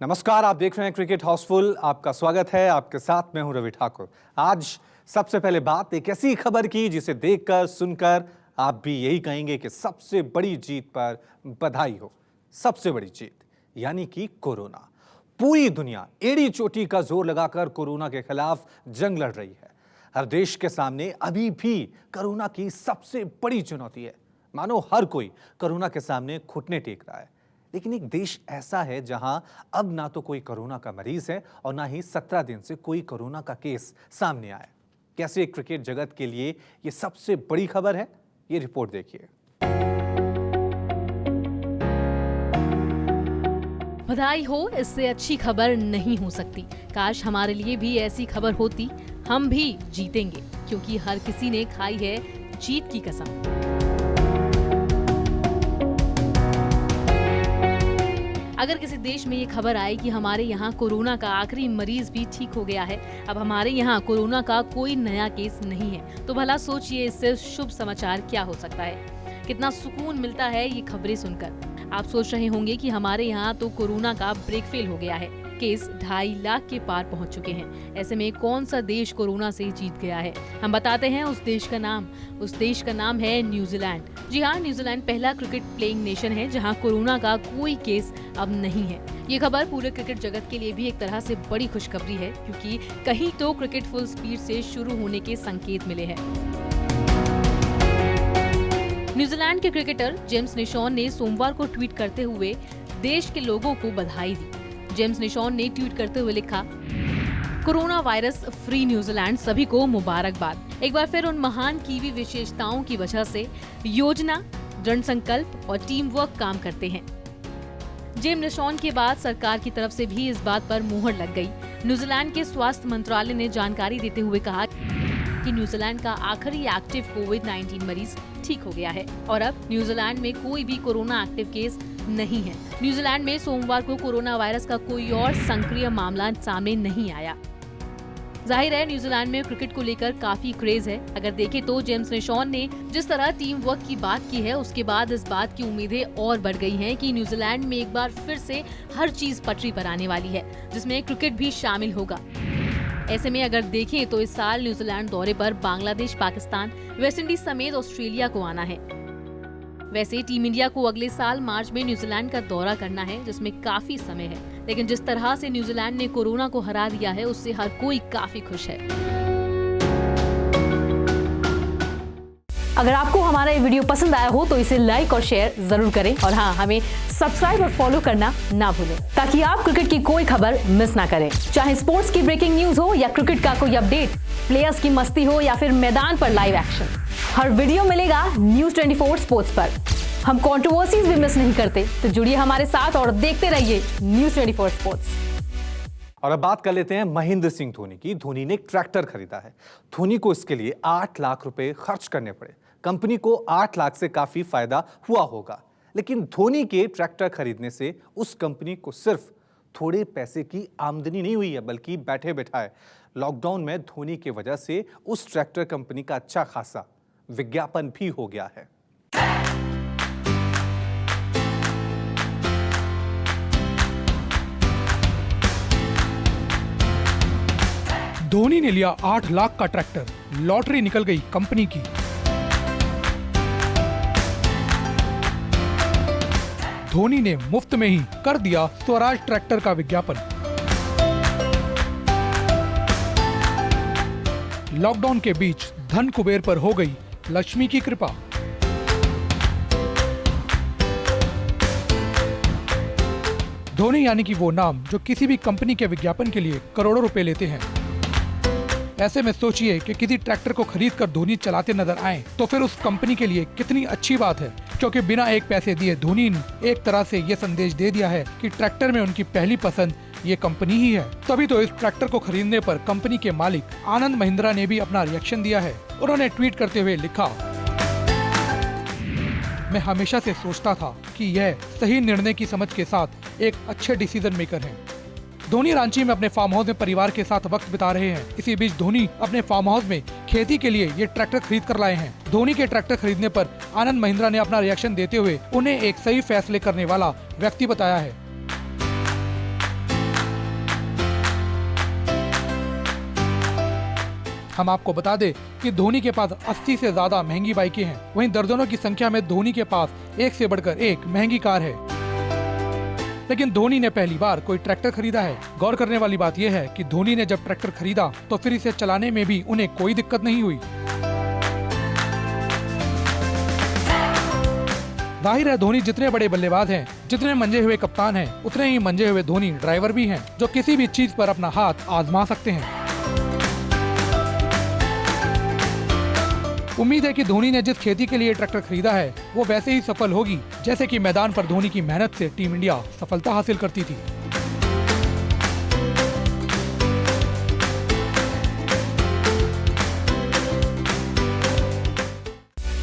नमस्कार, आप देख रहे हैं क्रिकेट हाउसफुल। आपका स्वागत है। आपके साथ मैं हूं रवि ठाकुर। आज सबसे पहले बात एक ऐसी खबर की जिसे देखकर सुनकर आप भी यही कहेंगे कि सबसे बड़ी जीत पर बधाई हो। सबसे बड़ी जीत यानी कि कोरोना। पूरी दुनिया एड़ी चोटी का जोर लगाकर कोरोना के खिलाफ जंग लड़ रही है। हर देश के सामने अभी भी कोरोना की सबसे बड़ी चुनौती है। मानो हर कोई कोरोना के सामने घुटने टेक रहा है। लेकिन एक देश ऐसा है जहां अब ना तो कोई कोरोना का मरीज है और ना ही 17 दिन से कोई कोरोना का केस सामने आया। कैसे क्रिकेट जगत के लिए यह सबसे बड़ी खबर है, ये रिपोर्ट देखिए। बधाई हो, इससे अच्छी खबर नहीं हो सकती। काश हमारे लिए भी ऐसी खबर होती। हम भी जीतेंगे क्योंकि हर किसी ने खाई है जीत की कसम। अगर किसी देश में ये खबर आए कि हमारे यहाँ कोरोना का आखिरी मरीज भी ठीक हो गया है, अब हमारे यहाँ कोरोना का कोई नया केस नहीं है, तो भला सोचिए इससे शुभ समाचार क्या हो सकता है। कितना सुकून मिलता है ये खबरें सुनकर। आप सोच रहे होंगे कि हमारे यहाँ तो कोरोना का ब्रेक फेल हो गया है, केस 2.5 लाख के पार पहुंच चुके हैं। ऐसे में कौन सा देश कोरोना से जीत गया है? हम बताते हैं उस देश का नाम। उस देश का नाम है न्यूजीलैंड। जी हाँ, न्यूजीलैंड पहला क्रिकेट प्लेइंग नेशन है जहां कोरोना का कोई केस अब नहीं है। ये खबर पूरे क्रिकेट जगत के लिए भी एक तरह से बड़ी खुशखबरी है, क्योंकि कहीं तो क्रिकेट फुल स्पीड से शुरू होने के संकेत मिले हैं। न्यूजीलैंड के क्रिकेटर जेम्स निशॉन ने सोमवार को ट्वीट करते हुए देश के लोगों को बधाई दी। जेम्स निशॉन ने ट्वीट करते हुए लिखा, कोरोना वायरस फ्री न्यूजीलैंड सभी को मुबारकबाद। एक बार फिर उन महान कीवी विशेषताओं की वजह से योजना, दृढ़ संकल्प और टीम वर्क काम करते हैं। जेम्स निशॉन के बाद सरकार की तरफ से भी इस बात पर मुहर लग गई। न्यूजीलैंड के स्वास्थ्य मंत्रालय ने जानकारी देते हुए कहा कि न्यूजीलैंड का आखिरी एक्टिव कोविड-19 मरीज ठीक हो गया है और अब न्यूजीलैंड में कोई भी कोरोना एक्टिव केस नहीं है। न्यूजीलैंड में सोमवार को कोरोना वायरस का कोई और सक्रिय मामला सामने नहीं आया। जाहिर है न्यूजीलैंड में क्रिकेट को लेकर काफी क्रेज है। अगर देखें तो जेम्स निशॉन ने जिस तरह टीम वर्क की बात की है, उसके बाद इस बात की उम्मीदें और बढ़ गई हैं कि न्यूजीलैंड में एक बार फिर से हर चीज पटरी पर आने वाली है, जिसमें क्रिकेट भी शामिल होगा। ऐसे में अगर देखें तो इस साल न्यूजीलैंड दौरे पर बांग्लादेश, पाकिस्तान, वेस्टइंडीज समेत ऑस्ट्रेलिया को आना है। वैसे टीम इंडिया को अगले साल मार्च में न्यूजीलैंड का दौरा करना है, जिसमें काफी समय है। लेकिन जिस तरह से न्यूजीलैंड ने कोरोना को हरा दिया है, उससे हर कोई काफी खुश है। अगर आपको हमारा ये वीडियो पसंद आया हो तो इसे लाइक और शेयर जरूर करें और हाँ, हमें सब्सक्राइब और फॉलो करना ना भूलें, ताकि आप क्रिकेट की कोई खबर मिस ना करें। चाहे स्पोर्ट्स की ब्रेकिंग न्यूज हो या क्रिकेट का कोई अपडेट, प्लेयर्स की मस्ती हो या फिर मैदान पर लाइव एक्शन, हर वीडियो मिलेगा न्यूज़ 24 स्पोर्ट्स पर। हम कंट्रोवर्सीज भी मिस नहीं करते, तो जुड़िए हमारे साथ और देखते रहिए न्यूज़ 24 स्पोर्ट्स। और अब बात कर लेते हैं महेंद्र सिंह धोनी की। धोनी ने एक ट्रैक्टर खरीदा है। धोनी को इसके लिए 8 लाख रुपए खर्च करने पड़े। कंपनी को 8 लाख से काफी फायदा हुआ होगा, लेकिन धोनी के ट्रैक्टर खरीदने से उस कंपनी को सिर्फ थोड़े पैसे की आमदनी नहीं हुई है, बल्कि बैठे बैठाए लॉकडाउन में धोनी की वजह से उस ट्रैक्टर कंपनी का अच्छा खासा विज्ञापन भी हो गया है। धोनी ने लिया 8 लाख का ट्रैक्टर, लॉटरी निकल गई कंपनी की। धोनी ने मुफ्त में ही कर दिया स्वराज ट्रैक्टर का विज्ञापन। लॉकडाउन के बीच धन कुबेर पर हो गई लक्ष्मी की कृपा। धोनी यानी कि वो नाम जो किसी भी कंपनी के विज्ञापन के लिए करोड़ों रुपए लेते हैं। ऐसे में सोचिए कि किसी ट्रैक्टर को खरीदकर धोनी चलाते नजर आए तो फिर उस कंपनी के लिए कितनी अच्छी बात है, क्योंकि बिना एक पैसे दिए धोनी ने एक तरह से ये संदेश दे दिया है कि ट्रैक्टर में उनकी पहली पसंद ये कंपनी ही है। तभी तो इस ट्रैक्टर को खरीदने पर कंपनी के मालिक आनंद महिंद्रा ने भी अपना रिएक्शन दिया है। उन्होंने ट्वीट करते हुए लिखा, मैं हमेशा से सोचता था कि यह सही निर्णय की समझ के साथ एक अच्छे डिसीजन मेकर हैं। धोनी रांची में अपने फार्म हाउस में परिवार के साथ वक्त बिता रहे हैं। इसी बीच धोनी अपने फार्म हाउस में खेती के लिए ये ट्रैक्टर खरीद कर लाए हैं। धोनी के ट्रैक्टर खरीदने पर आनंद महिंद्रा ने अपना रिएक्शन देते हुए उन्हें एक सही फैसले करने वाला व्यक्ति बताया है। हम आपको बता दें कि धोनी के पास 80 से ज्यादा महंगी बाइकें हैं। वहीं दर्जनों की संख्या में धोनी के पास एक से बढ़कर एक महंगी कार है। लेकिन धोनी ने पहली बार कोई ट्रैक्टर खरीदा है। गौर करने वाली बात यह है कि धोनी ने जब ट्रैक्टर खरीदा तो फिर इसे चलाने में भी उन्हें कोई दिक्कत नहीं हुई। जाहिर है धोनी जितने बड़े बल्लेबाज हैं, जितने मंजे हुए कप्तान हैं, उतने ही मंजे हुए धोनी ड्राइवर भी हैं, जो किसी भी चीज पर अपना हाथ आजमा सकते हैं। उम्मीद है कि धोनी ने जिस खेती के लिए ट्रैक्टर खरीदा है वो वैसे ही सफल होगी जैसे कि मैदान पर धोनी की मेहनत से टीम इंडिया सफलता हासिल करती थी।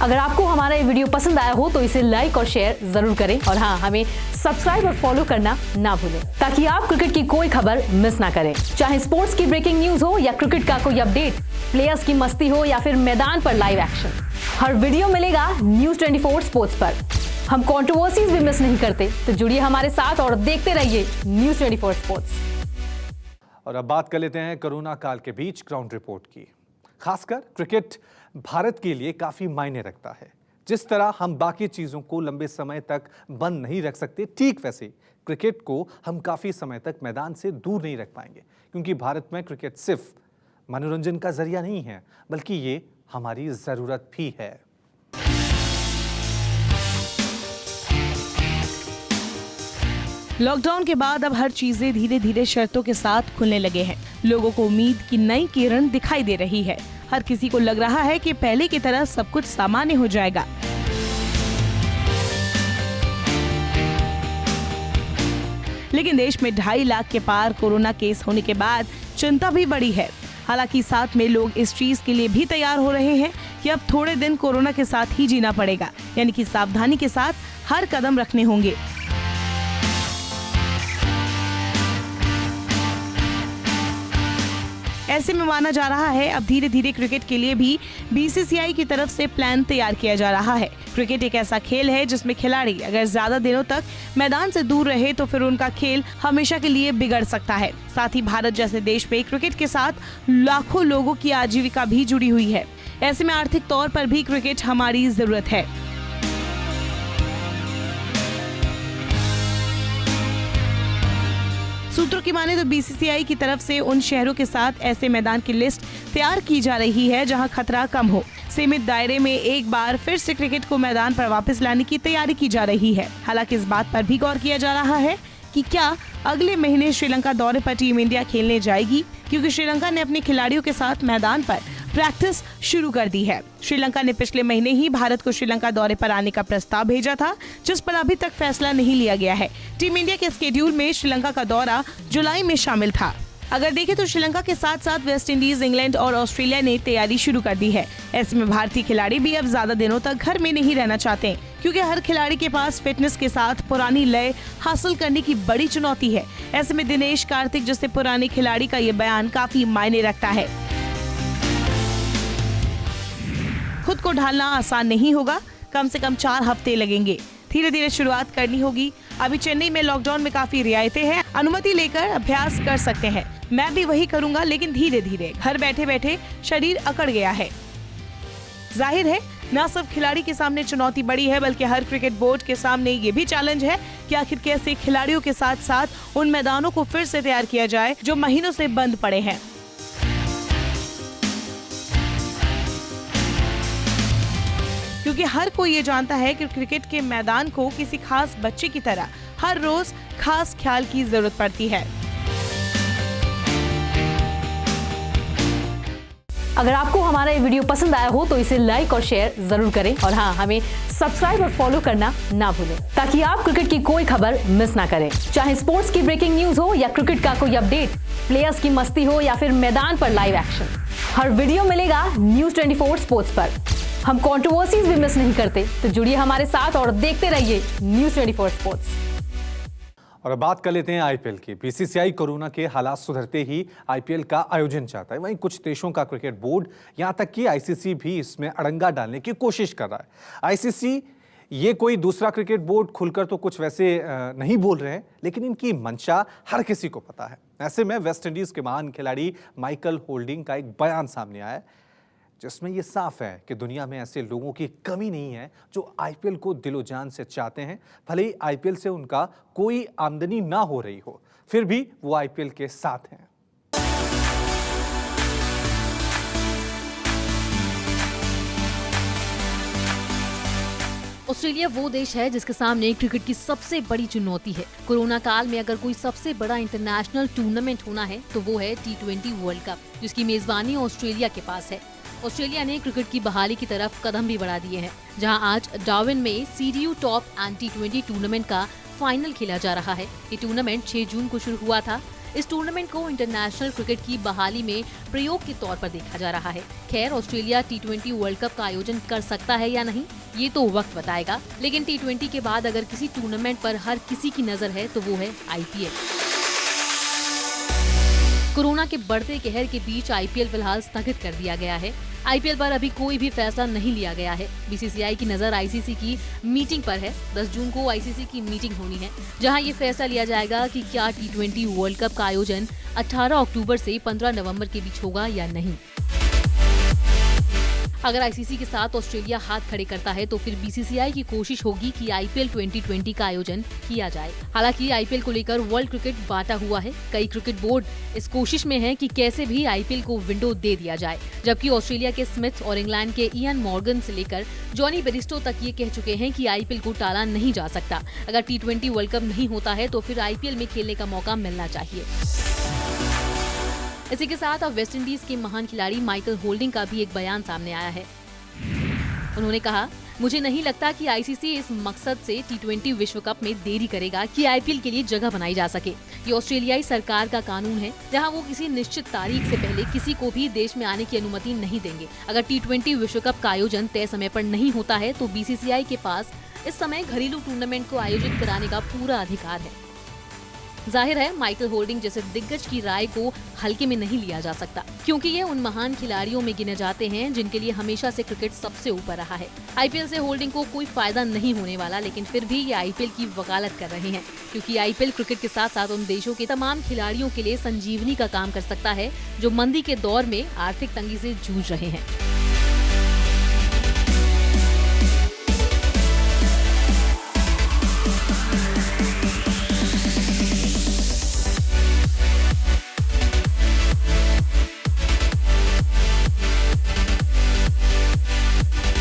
अगर आपको हमारा ये वीडियो पसंद आया हो तो इसे लाइक और शेयर जरूर करें और हाँ, हमें सब्सक्राइब और फॉलो करना ना भूलें ताकि आप क्रिकेट की कोई खबर मिस ना करें। चाहे स्पोर्ट्स की ब्रेकिंग न्यूज हो या क्रिकेट का कोई अपडेट, प्लेयर्स की मस्ती हो या फिर मैदान पर लाइव एक्शन, हर वीडियो मिलेगा न्यूज़ 24 स्पोर्ट्स पर। हम कंट्रोवर्सीज भी मिस नहीं करते, तो जुड़िए हमारे साथ और देखते रहिए न्यूज़ 24 स्पोर्ट्स। और अब बात कर लेते हैं कोरोना काल के बीच ग्राउंड रिपोर्ट की। खासकर क्रिकेट भारत के लिए काफी मायने रखता है। जिस तरह हम बाकी चीजों को लंबे समय तक बंद नहीं रख सकते, ठीक वैसे क्रिकेट को हम काफी समय तक मैदान से दूर नहीं रख पाएंगे, क्योंकि भारत में क्रिकेट सिर्फ मनोरंजन का जरिया नहीं है, बल्कि ये हमारी जरूरत भी है। लॉकडाउन के बाद अब हर चीजें धीरे धीरे शर्तों के साथ खुलने लगे हैं। लोगों को उम्मीद की नई किरण दिखाई दे रही है। हर किसी को लग रहा है कि पहले की तरह सब कुछ सामान्य हो जाएगा। लेकिन देश में 2.5 लाख के पार कोरोना केस होने के बाद चिंता भी बढ़ी है। हालांकि साथ में लोग इस चीज के लिए भी तैयार हो रहे हैं कि अब थोड़े दिन कोरोना के साथ ही जीना पड़ेगा, यानी कि सावधानी के साथ हर कदम रखने होंगे। ऐसे में माना जा रहा है अब धीरे धीरे क्रिकेट के लिए भी बीसीसीआई की तरफ से प्लान तैयार किया जा रहा है। क्रिकेट एक ऐसा खेल है जिसमें खिलाड़ी अगर ज्यादा दिनों तक मैदान से दूर रहे तो फिर उनका खेल हमेशा के लिए बिगड़ सकता है। साथ ही भारत जैसे देश में क्रिकेट के साथ लाखों लोगों की आजीविका भी जुड़ी हुई है। ऐसे में आर्थिक तौर पर भी क्रिकेट हमारी जरूरत है। सूत्रों की माने तो बीसीसीआई की तरफ से उन शहरों के साथ ऐसे मैदान की लिस्ट तैयार की जा रही है जहां खतरा कम हो। सीमित दायरे में एक बार फिर से क्रिकेट को मैदान पर वापस लाने की तैयारी की जा रही है। हालांकि इस बात पर भी गौर किया जा रहा है कि क्या अगले महीने श्रीलंका दौरे पर टीम इंडिया खेलने जाएगी, क्योंकि श्रीलंका ने अपने खिलाड़ियों के साथ मैदान पर प्रैक्टिस शुरू कर दी है। श्रीलंका ने पिछले महीने ही भारत को श्रीलंका दौरे पर आने का प्रस्ताव भेजा था, जिस पर अभी तक फैसला नहीं लिया गया है। टीम इंडिया के स्केड्यूल में श्रीलंका का दौरा जुलाई में शामिल था। अगर देखें तो श्रीलंका के साथ साथ वेस्ट इंडीज, इंग्लैंड और ऑस्ट्रेलिया ने तैयारी शुरू कर दी है। ऐसे में भारतीय खिलाड़ी भी अब ज्यादा दिनों तक घर में नहीं रहना चाहते, क्योंकि हर खिलाड़ी के पास फिटनेस के साथ पुरानी लय हासिल करने की बड़ी चुनौती है। ऐसे में दिनेश कार्तिक जैसे पुराने खिलाड़ी का ये बयान काफी मायने रखता है। खुद को ढालना आसान नहीं होगा, कम से कम 4 हफ्ते लगेंगे। धीरे धीरे शुरुआत करनी होगी। अभी चेन्नई में लॉकडाउन में काफी रियायतें हैं, अनुमति लेकर अभ्यास कर सकते हैं। मैं भी वही करूंगा, लेकिन धीरे धीरे। घर बैठे बैठे शरीर अकड़ गया है। जाहिर है न सिर्फ खिलाड़ी के सामने चुनौती बड़ी है, बल्कि हर क्रिकेट बोर्ड के सामने ये भी चैलेंज है कि आखिर कैसे खिलाड़ियों के साथ साथ उन मैदानों को फिर से तैयार किया जाए जो महीनों से बंद पड़े हैं। क्योंकि हर कोई ये जानता है कि क्रिकेट के मैदान को किसी खास बच्चे की तरह हर रोज खास ख्याल की जरूरत पड़ती है। अगर आपको हमारा ये वीडियो पसंद आया हो तो इसे लाइक और शेयर जरूर करें और हाँ, हमें सब्सक्राइब और फॉलो करना ना भूलें ताकि आप क्रिकेट की कोई खबर मिस ना करें। चाहे स्पोर्ट्स की ब्रेकिंग न्यूज हो या क्रिकेट का कोई अपडेट, प्लेयर्स की मस्ती हो या फिर मैदान पर लाइव एक्शन, हर वीडियो मिलेगा न्यूज़ 24 स्पोर्ट्स पर। हम कंट्रोवर्सीज भी मिस नहीं करते, तो जुड़िए हमारे साथ और देखते रहिए न्यूज़ 24 स्पोर्ट्स। और अब बात कर लेते हैं आईपीएल की। बीसीसीआई कोरोना के हालात सुधरते ही आईपीएल का आयोजन चाहता है। वहीं कुछ देशों का क्रिकेट बोर्ड, यहां तक कि आईसीसी भी इसमें अड़ंगा डालने की कोशिश कर रहा है। आईसीसी ये कोई दूसरा क्रिकेट बोर्ड खुलकर तो कुछ वैसे नहीं बोल रहे हैं, लेकिन इनकी मंशा हर किसी को पता है। ऐसे में वेस्ट इंडीज के महान खिलाड़ी माइकल होल्डिंग का एक बयान सामने आया है, जिसमें ये साफ है कि दुनिया में ऐसे लोगों की कमी नहीं है जो आईपीएल को दिलो जान से चाहते हैं। भले ही आईपीएल से उनका कोई आमदनी ना हो रही हो, फिर भी वो आईपीएल के साथ हैं। ऑस्ट्रेलिया वो देश है जिसके सामने क्रिकेट की सबसे बड़ी चुनौती है। कोरोना काल में अगर कोई सबसे बड़ा इंटरनेशनल टूर्नामेंट होना है तो वो है T20 वर्ल्ड कप, जिसकी मेजबानी ऑस्ट्रेलिया के पास है। ऑस्ट्रेलिया ने क्रिकेट की बहाली की तरफ कदम भी बढ़ा दिए हैं, जहां आज डार्विन में CDU top and T20 tournament का फाइनल खेला जा रहा है। ये टूर्नामेंट 6 जून को शुरू हुआ था। इस टूर्नामेंट को इंटरनेशनल क्रिकेट की बहाली में प्रयोग के तौर पर देखा जा रहा है। खैर, ऑस्ट्रेलिया T20 वर्ल्ड कप का आयोजन कर सकता है या नहीं, ये तो वक्त बताएगा। लेकिन T20 के बाद अगर किसी टूर्नामेंट पर हर किसी की नजर है तो वो है IPL। कोरोना के बढ़ते कहर के बीच IPL फिलहाल स्थगित कर दिया गया है। IPL पर अभी कोई भी फैसला नहीं लिया गया है। BCCI की नजर ICC की मीटिंग पर है। 10 जून को ICC की मीटिंग होनी है, जहां ये फैसला लिया जाएगा कि क्या T20 वर्ल्ड कप का आयोजन 18 अक्टूबर से 15 नवंबर के बीच होगा या नहीं। अगर ICC के साथ ऑस्ट्रेलिया हाथ खड़े करता है तो फिर BCCI की कोशिश होगी कि IPL 2020 का आयोजन किया जाए। हालांकि IPL को लेकर वर्ल्ड क्रिकेट बांटा हुआ है। कई क्रिकेट बोर्ड इस कोशिश में हैं कि कैसे भी IPL को विंडो दे दिया जाए, जबकि ऑस्ट्रेलिया के स्मिथ और इंग्लैंड के इयान मॉर्गन से लेकर जॉनी बेरिस्टो तक ये कह चुके हैं कि IPL को टाला नहीं जा सकता। अगर T20 वर्ल्ड कप नहीं होता है तो फिर IPL में खेलने का मौका मिलना चाहिए। इसी के साथ अब वेस्ट इंडीज के महान खिलाड़ी माइकल होल्डिंग का भी एक बयान सामने आया है। उन्होंने कहा, मुझे नहीं लगता कि ICC इस मकसद से T20 विश्व कप में देरी करेगा कि IPL के लिए जगह बनाई जा सके। ये ऑस्ट्रेलियाई सरकार का कानून है, जहां वो किसी निश्चित तारीख से पहले किसी को भी देश में आने की अनुमति नहीं देंगे। अगर T20 विश्व कप का आयोजन तय समय पर नहीं होता है तो BCCI के पास इस समय घरेलू टूर्नामेंट को आयोजित कराने का पूरा अधिकार है। जाहिर है, माइकल होल्डिंग जैसे दिग्गज की राय को हल्के में नहीं लिया जा सकता, क्योंकि ये उन महान खिलाड़ियों में गिने जाते हैं जिनके लिए हमेशा से क्रिकेट सबसे ऊपर रहा है। IPL से होल्डिंग को कोई फायदा नहीं होने वाला, लेकिन फिर भी ये IPL की वकालत कर रहे हैं, क्योंकि IPL क्रिकेट के साथ साथ उन देशों के तमाम खिलाड़ियों के लिए संजीवनी का काम कर सकता है जो मंदी के दौर में आर्थिक तंगी से जूझ रहे हैं।